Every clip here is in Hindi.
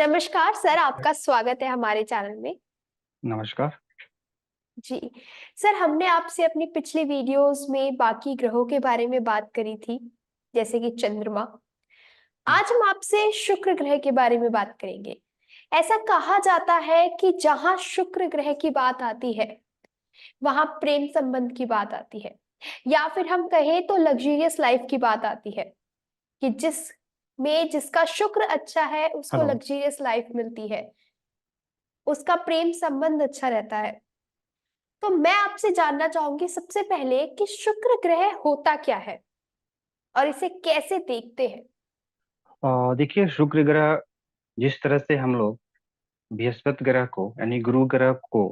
नमस्कार सर, आपका स्वागत है हमारे चैनल में। नमस्कार। जी सर, हमने आपसे अपनी पिछली वीडियोस में बाकी ग्रहों के बारे में बात करी थी, जैसे कि चंद्रमा। आज हम आपसे शुक्र ग्रह के बारे में बात करेंगे। ऐसा कहा जाता है कि जहां शुक्र ग्रह की बात आती है वहां प्रेम संबंध की बात आती है, या फिर हम कहें तो लग्जरियस लाइफ की बात आती है, कि जिसका शुक्र अच्छा है उसको हेलो। लग्जरियस लाइफ मिलती है, उसका प्रेम संबंध अच्छा रहता है। तो मैं आपसे जानना चाहूंगी सबसे पहले कि शुक्र ग्रह होता क्या है और इसे कैसे देखते हैं। देखिए, शुक्र ग्रह जिस तरह से हम लोग बृहस्पति ग्रह को यानी गुरु ग्रह को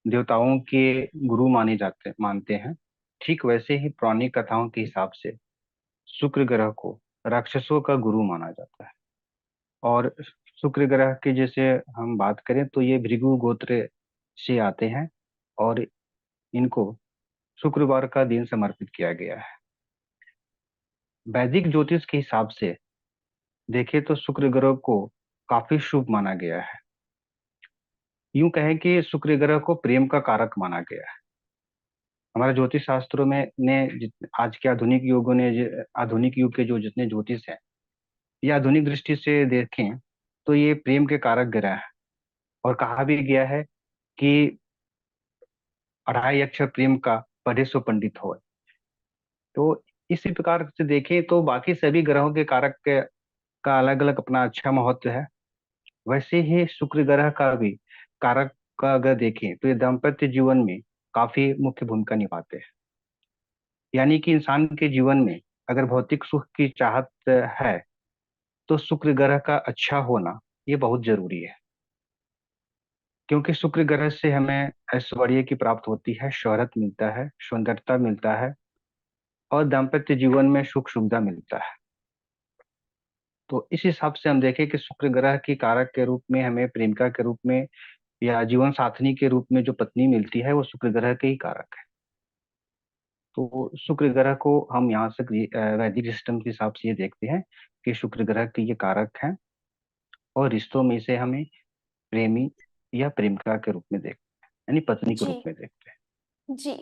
देवताओं के गुरु मानते हैं, ठीक वैसे ही पौराणिक कथाओं के हिसाब से शुक्र ग्रह को राक्षसों का गुरु माना जाता है। और शुक्र ग्रह के जैसे हम बात करें तो ये भृगु गोत्र से आते हैं, और इनको शुक्रवार का दिन समर्पित किया गया है। वैदिक ज्योतिष के हिसाब से देखें तो शुक्र ग्रह को काफी शुभ माना गया है। यूं कहें कि शुक्र ग्रह को प्रेम का कारक माना गया है। हमारे ज्योतिष शास्त्रों में आज के आधुनिक युगों ने आधुनिक युग के जो जितने ज्योतिष हैं, ये आधुनिक दृष्टि से देखें तो ये प्रेम के कारक ग्रह है। और कहा भी गया है कि अढ़ाई अक्षर प्रेम का पढ़े सो पंडित हो। तो इसी प्रकार से देखें तो बाकी सभी ग्रहों के का अलग अलग अपना अच्छा महत्व है। वैसे ही शुक्र ग्रह का भी कारक का अगर देखें तो ये दाम्पत्य जीवन में काफी मुख्य भूमिका निभाते हैं। यानी कि इंसान के जीवन में अगर भौतिक सुख की चाहत है तो शुक्र ग्रह का अच्छा होना ये बहुत जरूरी है। क्योंकि शुक्र ग्रह से हमें ऐश्वर्य की प्राप्त होती है, शोहरत मिलता है, सुंदरता मिलता है, और दाम्पत्य जीवन में सुख सुविधा मिलता है। तो इस हिसाब से हम देखें कि शुक्र ग्रह की कारक के रूप में हमें प्रेमिका के रूप में या जीवन साथनी के रूप में जो पत्नी मिलती है वो शुक्र ग्रह के ही कारक है। तो शुक्र ग्रह को हम यहाँ से वैदिक सिस्टम के हिसाब से ये देखते हैं कि शुक्र ग्रह के ये कारक हैं, और रिश्तों में इसे हमें प्रेमी या प्रेमिका के रूप में देखते हैं, यानी पत्नी के जी। रूप में देखते हैं। जी।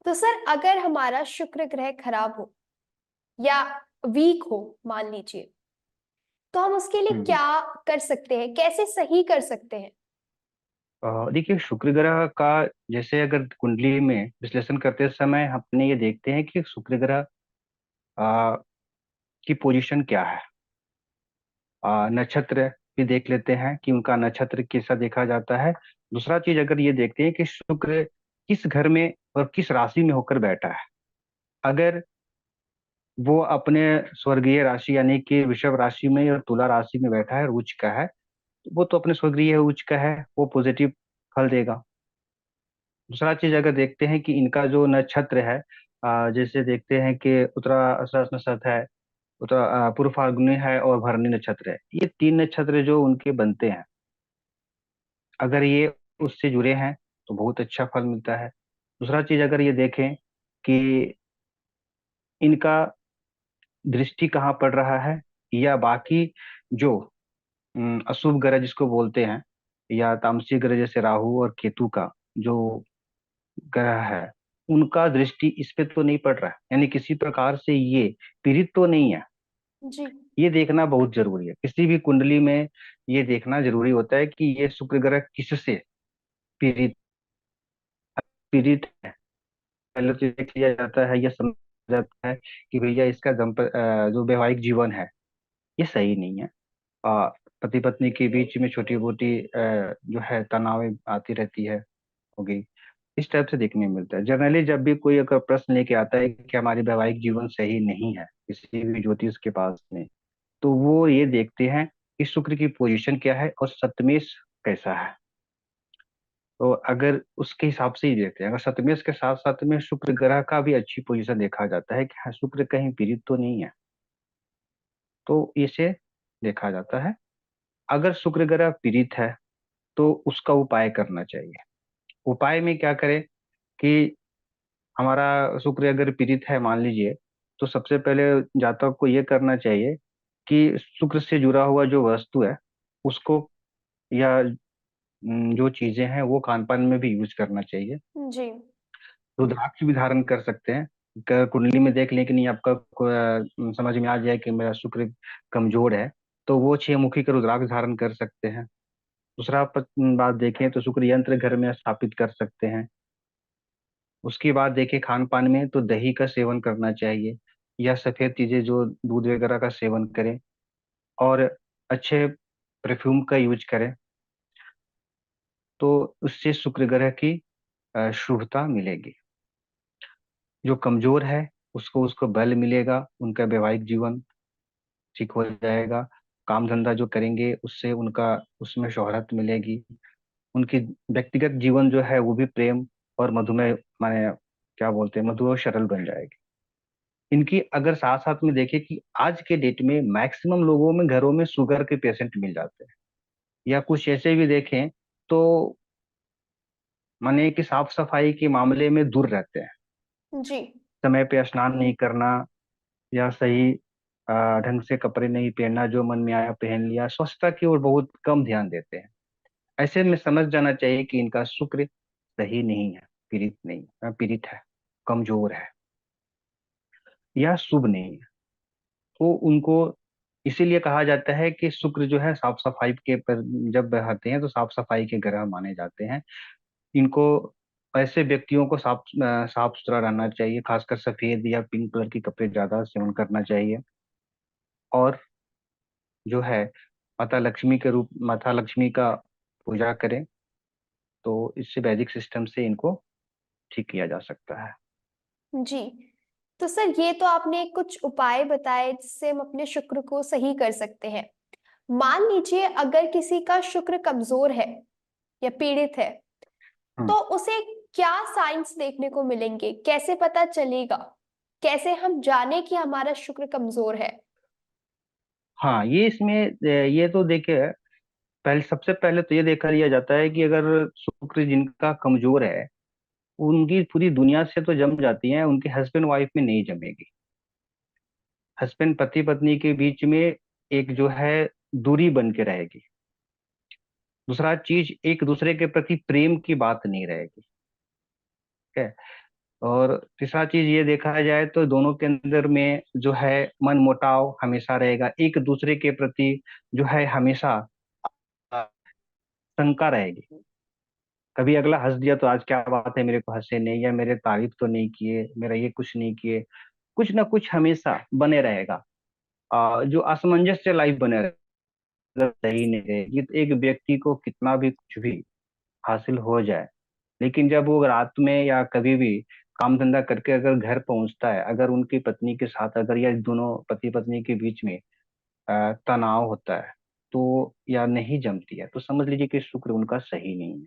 तो सर, अगर हमारा शुक्र ग्रह खराब हो या वीक हो, मान लीजिए, तो हम उसके लिए हम्म। क्या कर सकते हैं, कैसे सही कर सकते हैं। देखिए, शुक्र ग्रह का जैसे अगर कुंडली में विश्लेषण करते समय अपने ये देखते हैं कि शुक्र ग्रह अ, की पोजीशन क्या है। नक्षत्र भी देख लेते हैं कि उनका नक्षत्र कैसा देखा जाता है। दूसरा चीज अगर ये देखते हैं कि शुक्र किस घर में और किस राशि में होकर बैठा है। अगर वो अपने स्वर्गीय राशि यानी कि वृषभ राशि में या तुला राशि में बैठा है, उच्च का है, तो वो तो अपने स्वर्गीय उच्च का है, वो पॉजिटिव फल देगा। दूसरा चीज अगर देखते हैं कि इनका जो नक्षत्र है, जैसे देखते हैं कि उत्तरा नक्षत्र है, पूर्व फाल्गुनी है और भरणी नक्षत्र है, ये तीन नक्षत्र जो उनके बनते हैं, अगर ये उससे जुड़े हैं तो बहुत अच्छा फल मिलता है। दूसरा चीज अगर ये देखें कि इनका दृष्टि कहाँ पड़ रहा है, या बाकी जो अशुभ ग्रह जिसको बोलते हैं, या तामसिक ग्रह जैसे राहु और केतु का जो ग्रह है, उनका दृष्टि इस पे तो नहीं पड़ रहा है, यानी किसी प्रकार से ये पीड़ित तो नहीं है। जी। ये देखना बहुत जरूरी है किसी भी कुंडली में। ये देखना जरूरी होता है कि ये शुक्र ग्रह किससे पीड़ित पीड़ित है। पहले तो ये किया जाता है, यह समझा जाता है कि भैया इसका जो वैवाहिक जीवन है ये सही नहीं है। आ, पति पत्नी के बीच में छोटी मोटी जो है तनाव आती रहती है, होगी। इस टाइप से देखने में मिलता है। जनरली जब भी कोई अगर प्रश्न लेके आता है कि हमारी वैवाहिक जीवन सही नहीं है किसी भी ज्योतिष के पास में, तो वो ये देखते हैं कि शुक्र की पोजीशन क्या है और सप्तमेश कैसा है। तो अगर उसके हिसाब से ही देखते हैं, अगर सप्तमेश के साथ साथ में शुक्र ग्रह का भी अच्छी पोजीशन देखा जाता है कि हाँ शुक्र कहीं पीड़ित तो नहीं है, तो इसे देखा जाता है। अगर शुक्र ग्रह पीड़ित है तो उसका उपाय करना चाहिए। उपाय में क्या करें कि हमारा शुक्र अगर पीड़ित है मान लीजिए, तो सबसे पहले जातक को ये करना चाहिए कि शुक्र से जुड़ा हुआ जो वस्तु है उसको या जो चीजें हैं वो खान पान में भी यूज करना चाहिए। जी। रुद्राक्ष भी धारण कर सकते हैं। कुंडली में देख लें कि नहीं आपका समझ में आ जाए कि मेरा शुक्र कमजोर है, तो वो 6 मुखी का रुद्राक्ष धारण कर सकते हैं। दूसरा बात देखें तो शुक्र यंत्र घर में स्थापित कर सकते हैं। उसके बाद देखें खान पान में तो दही का सेवन करना चाहिए, या सफेद चीजें जो दूध वगैरह का सेवन करें, और अच्छे परफ्यूम का यूज करें, तो उससे शुक्र ग्रह की शुभता मिलेगी। जो कमजोर है उसको उसको बल मिलेगा, उनका वैवाहिक जीवन ठीक हो जाएगा। काम धंधा जो करेंगे उससे उनका उसमें शोहरत मिलेगी। उनकी व्यक्तिगत जीवन जो है वो भी प्रेम और मधुमेह, माने क्या बोलते हैं, मधुर और सरल बन जाएगी। इनकी अगर साथ साथ में देखें कि आज के डेट में मैक्सिमम लोगों में घरों में शुगर के पेशेंट मिल जाते हैं, या कुछ ऐसे भी देखें तो माने कि साफ सफाई के मामले में दूर रहते हैं। जी। समय पे स्नान नहीं करना, या सही ढंग से कपड़े नहीं पहनना, जो मन में आया पहन लिया, स्वच्छता की ओर बहुत कम ध्यान देते हैं। ऐसे में समझ जाना चाहिए कि इनका शुक्र सही नहीं है, पीड़ित नहीं, पीड़ित है, कमजोर है, या शुभ नहीं है। तो उनको इसीलिए कहा जाता है कि शुक्र जो है साफ सफाई के पर जब आते हैं तो साफ सफाई के ग्रह माने जाते हैं। इनको ऐसे व्यक्तियों को साफ सुथरा रहना चाहिए, खासकर सफेद या पिंक कलर के कपड़े ज्यादा सेवन करना चाहिए। और जो है माता लक्ष्मी का पूजा करें, तो इससे वैदिक सिस्टम से इनको ठीक किया जा सकता है। जी। तो सर ये तो आपने कुछ उपाय बताए जिससे हम अपने शुक्र को सही कर सकते हैं। मान लीजिए अगर किसी का शुक्र कमजोर है या पीड़ित है, तो हम्म। उसे क्या साइंस देखने को मिलेंगे, कैसे पता चलेगा, कैसे हम जाने कि हमारा शुक्र कमजोर है? हाँ, ये इसमें ये तो देखिए, पहले सबसे पहले तो ये देखा लिया जाता है कि अगर शुक्र जिनका कमजोर है उनकी पूरी दुनिया से तो जम जाती है, उनके हस्बैंड वाइफ में नहीं जमेगी। हस्बैंड पति पत्नी के बीच में एक जो है दूरी बन के रहेगी। दूसरा चीज, एक दूसरे के प्रति प्रेम की बात नहीं रहेगी। ठीक है। और तीसरा चीज ये देखा जाए तो दोनों के अंदर में जो है मन मुटाव हमेशा रहेगा, एक दूसरे के प्रति जो है हमेशा अ, शंका रहेगी। कभी अगला हंस दिया तो आज क्या बात है, मेरे को हंसे नहीं, या मेरे तारीफ तो नहीं किए, मेरा ये कुछ नहीं किए, कुछ ना कुछ हमेशा बने रहेगा। जो असमंजस्य लाइफ बने रहेगा, सही नहीं रहेगी। तो एक व्यक्ति को कितना भी कुछ भी हासिल हो जाए, लेकिन जब वो रात में या कभी भी काम धंधा करके अगर घर पहुंचता है, अगर उनकी पत्नी के साथ अगर या दोनों पति पत्नी के बीच में तनाव होता है, तो या नहीं जमती है, तो समझ लीजिए कि शुक्र उनका सही नहीं है।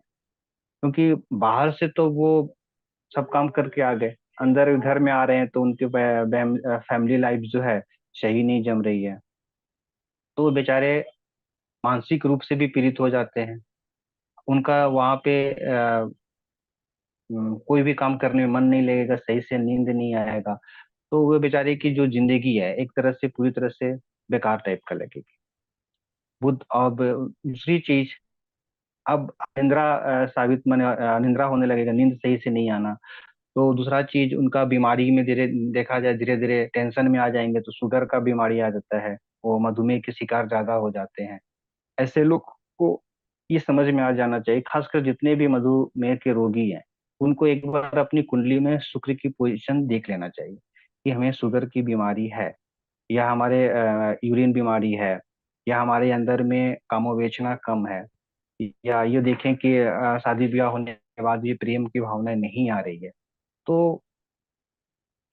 क्योंकि बाहर से तो वो सब काम करके आ गए, अंदर घर में आ रहे हैं तो उनके फैमिली लाइफ जो है सही नहीं जम रही है, तो वो बेचारे मानसिक रूप से भी पीड़ित हो जाते हैं। उनका वहां पे कोई भी काम करने में मन नहीं लगेगा, सही से नींद नहीं आएगा। तो वो बेचारे की जो जिंदगी है एक तरह से पूरी तरह से बेकार टाइप का लगेगी। बुद्ध अब दूसरी चीज, अब निंद्रा साबित माने निंद्रा होने लगेगा, नींद सही से नहीं आना। तो दूसरा चीज, उनका बीमारी में धीरे देखा जाए धीरे धीरे टेंशन में आ जाएंगे तो शुगर का बीमारी आ जाता है, वो मधुमेह के शिकार ज्यादा हो जाते हैं। ऐसे लोग को ये समझ में आ जाना चाहिए, खासकर जितने भी मधुमेह के रोगी हैं उनको एक बार अपनी कुंडली में शुक्र की पोजीशन देख लेना चाहिए कि हमें शुगर की बीमारी है, या हमारे यूरिन बीमारी है, या हमारे अंदर में कामोवेचना कम है, या ये देखें कि शादी ब्याह होने के बाद भी प्रेम की भावना नहीं आ रही है। तो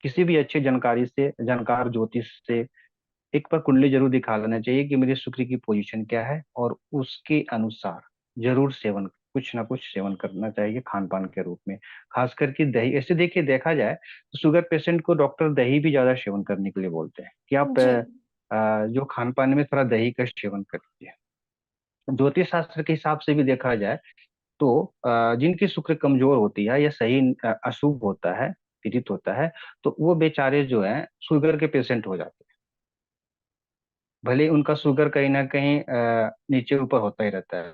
किसी भी अच्छे जानकार ज्योतिष से एक बार कुंडली जरूर दिखा लेना चाहिए कि मेरे शुक्र की पोजीशन क्या है, और उसके अनुसार जरूर सेवन, कुछ ना कुछ सेवन करना चाहिए खान पान के रूप में। खास करके दही, ऐसे देखिए देखा जाए तो शुगर पेशेंट को डॉक्टर दही भी ज्यादा सेवन करने के लिए बोलते हैं कि आप जी। जो खान पान में थोड़ा दही का सेवन करिए। ज्योतिष शास्त्र के हिसाब से भी देखा जाए तो जिनकी शुक्र कमजोर होती है या सही अशुभ होता है, पीड़ित होता है, तो वो बेचारे जो है शुगर के पेशेंट हो जाते हैं। भले उनका शुगर कहीं ना कहीं नीचे ऊपर होता ही रहता है,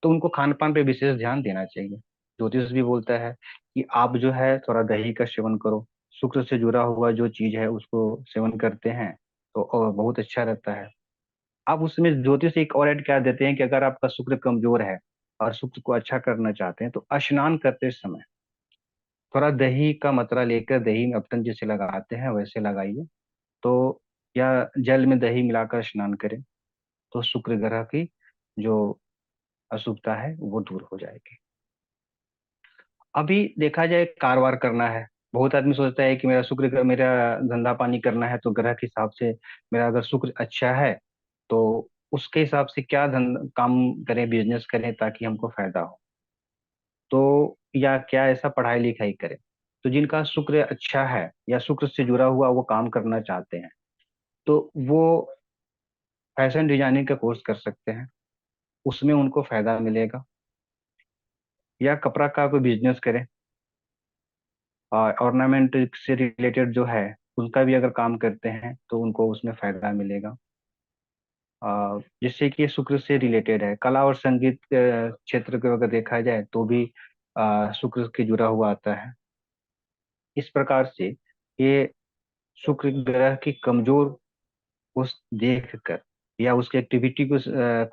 तो उनको खान पान पे विशेष ध्यान देना चाहिए। ज्योतिष भी बोलता है कि आप जो है थोड़ा दही का सेवन करो, शुक्र से जुड़ा हुआ जो चीज है उसको सेवन करते हैं तो बहुत अच्छा रहता है। आप उसमें ज्योतिष एक और ऐड क्या देते हैं कि अगर आपका शुक्र कमजोर है और शुक्र को अच्छा करना चाहते हैं तो स्नान करते समय थोड़ा दही का मात्रा लेकर दही में अपटन जैसे लगाते हैं वैसे लगाइए, तो या जल में दही मिलाकर स्नान करें, तो शुक्र ग्रह की जो अशुभता है वो दूर हो जाएगी। अभी देखा जाए कारोबार करना है, बहुत आदमी सोचता है कि मेरा शुक्र मेरा धंधा पानी करना है तो ग्रह के हिसाब से मेरा अगर शुक्र अच्छा है तो उसके हिसाब से क्या काम करें, बिजनेस करें ताकि हमको फायदा हो, तो या क्या ऐसा पढ़ाई लिखाई करें। तो जिनका शुक्र अच्छा है या शुक्र से जुड़ा हुआ वो काम करना चाहते हैं तो वो फैशन डिजाइनिंग का कोर्स कर सकते हैं, उसमें उनको फायदा मिलेगा। या कपड़ा का कोई बिजनेस करें, ऑर्नामेंट से रिलेटेड जो है उनका भी अगर काम करते हैं तो उनको उसमें फायदा मिलेगा। जिससे कि ये शुक्र से रिलेटेड है, कला और संगीत क्षेत्र को अगर देखा जाए तो भी शुक्र के जुड़ा हुआ आता है। इस प्रकार से ये शुक्र ग्रह की कमजोर उस देख कर या उसकी एक्टिविटी को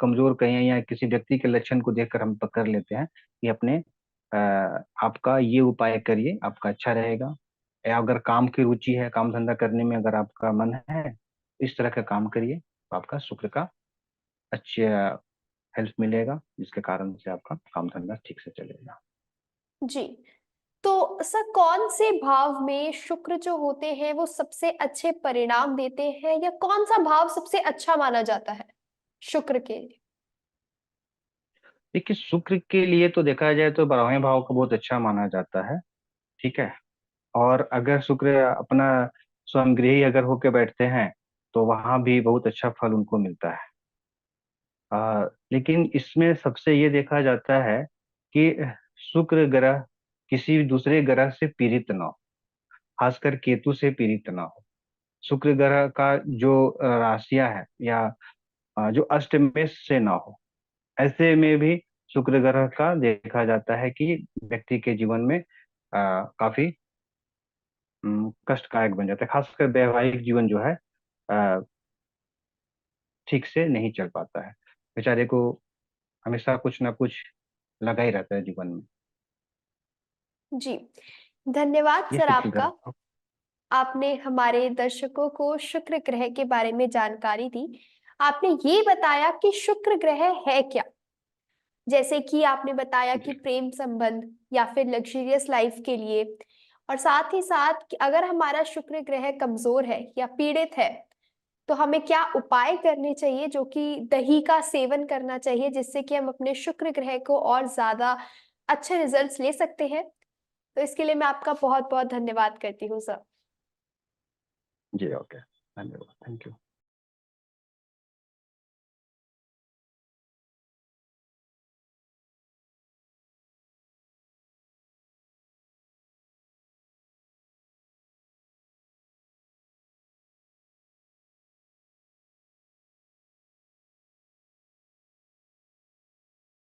कमजोर कहें या किसी व्यक्ति के लक्षण को देखकर हम पकड़ लेते हैं कि अपने आपका ये उपाय करिए आपका अच्छा रहेगा। या अगर काम की रुचि है, काम धंधा करने में अगर आपका मन है, इस तरह का काम करिए तो आपका शुक्र का अच्छा हेल्प मिलेगा, जिसके कारण से आपका काम धंधा ठीक से चलेगा। जी। तो सर कौन से भाव में शुक्र जो होते हैं वो सबसे अच्छे परिणाम देते हैं, या कौन सा भाव सबसे अच्छा माना जाता है शुक्र के लिए? देखिए शुक्र के लिए तो देखा जाए तो 12वें भाव को बहुत अच्छा माना जाता है। ठीक है। और अगर शुक्र अपना स्वगृही अगर होके बैठते हैं तो वहां भी बहुत अच्छा फल उनको मिलता है। लेकिन इसमें सबसे ये देखा जाता है कि शुक्र ग्रह किसी भी दूसरे ग्रह से पीड़ित ना हो, खासकर केतु से पीड़ित ना हो। शुक्र ग्रह का जो राशियां है या जो अष्टमेश से ना हो, ऐसे में भी शुक्र ग्रह का देखा जाता है कि व्यक्ति के जीवन में काफी कष्टकारक बन जाता है, खासकर वैवाहिक जीवन जो है अ, ठीक से नहीं चल पाता है। बेचारे को हमेशा कुछ ना कुछ लगा ही रहता है जीवन में। जी, धन्यवाद ये सर शुक्र ग्रह आपका। आपने हमारे दर्शकों को शुक्र ग्रह के बारे में जानकारी दी। आपने ये बताया कि शुक्र ग्रह है क्या, जैसे कि आपने बताया कि जी प्रेम संबंध या फिर लग्जरियस लाइफ के लिए, और साथ ही साथ कि अगर हमारा शुक्र ग्रह कमजोर है या पीड़ित है तो हमें क्या उपाय करने चाहिए, जो कि दही का सेवन करना चाहिए, जिससे कि हम अपने शुक्र ग्रह को और ज्यादा अच्छे रिजल्ट्स ले सकते हैं। तो इसके लिए मैं आपका बहुत बहुत धन्यवाद करती हूँ सर। जी ओके, धन्यवाद, थैंक यू।